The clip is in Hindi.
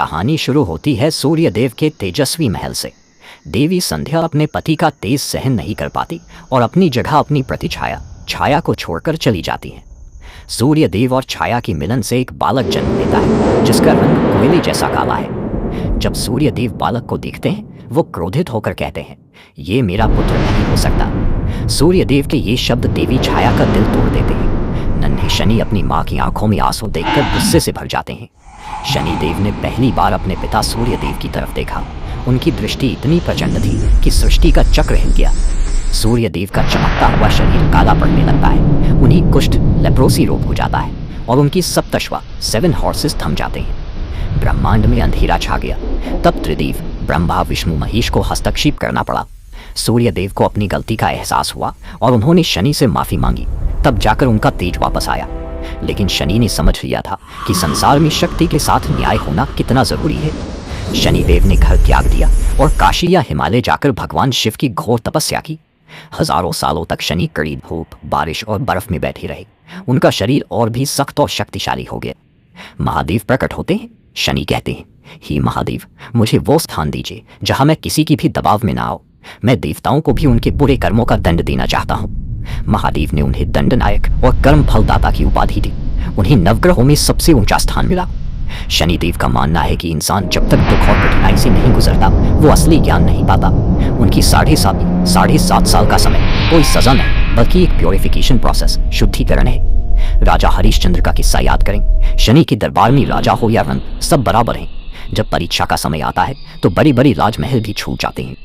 कहानी शुरू होती है सूर्यदेव के तेजस्वी महल से। देवी संध्या अपने पति का तेज सहन नहीं कर पाती और अपनी जगह अपनी प्रतिछाया छाया को छोड़कर चली जाती है। सूर्यदेव और छाया की मिलन से एक बालक जन्म लेता है जिसका रंग कोयले जैसा काला है। जब सूर्यदेव बालक को देखते हैं वो क्रोधित होकर कहते हैं, ये मेरा पुत्र नहीं हो सकता। सूर्यदेव के ये शब्द देवी छाया का दिल तोड़ देते हैं। नन्हे शनि अपनी माँ की आंखों में आंसू देखकर गुस्से से भर जाते हैं। शनिदेव ने पहली बार अपने पिता सूर्यदेव की तरफ देखा। उनकी दृष्टि इतनी प्रचंड थी कि सृष्टि का चक्र हिल गया। सूर्यदेव का चमकता हुआ शरीर काला पड़ने लगता है। उन्हीं कुष्ठ लेप्रोसी रोग हो जाता है और उनकी सप्तश्वा 7 हॉर्सेस थम जाते हैं। ब्रह्मांड में अंधेरा छा गया। तब त्रिदेव ब्रह्मा विष्णु महेश को हस्तक्षेप करना पड़ा। सूर्यदेव को अपनी गलती का एहसास हुआ और उन्होंने शनि से माफी मांगी। तब जाकर उनका तेज वापस आया। लेकिन शनि ने समझ लिया था कि संसार में शक्ति के साथ न्याय होना कितना जरूरी है। शनिदेव ने घर त्याग दिया और काशी या हिमालय जाकर भगवान शिव की घोर तपस्या की। हजारों सालों तक शनि कड़ी धूप बारिश और बर्फ में बैठे रहे। उनका शरीर और भी सख्त और शक्तिशाली हो गया। महादेव प्रकट होते हैं। शनि कहते हैं, हे महादेव, मुझे वो स्थान दीजिए जहां मैं किसी की भी दबाव में ना आऊं। मैं देवताओं को भी उनके बुरे कर्मों का दंड देना चाहता हूँ। महादेव ने उन्हें दंडनायक और कर्म फलदाता की उपाधि दी। उन्हें नवग्रहों में सबसे ऊंचा स्थान मिला। शनिदेव का मानना है कि इंसान जब तक दुख और कठिनाई से नहीं गुजरता वो असली ज्ञान नहीं पाता। उनकी 7.5 साल का समय कोई सजा नहीं बल्कि एक प्योरिफिकेशन प्रोसेस, शुद्धिकरण है। राजा हरिश्चंद्र का किस्सा याद करें। शनि के दरबार में राजा हो या रंग सब बराबर हैं। जब परीक्षा का समय आता है तो बड़ी बड़ी राजमहल भी छूट जाते हैं।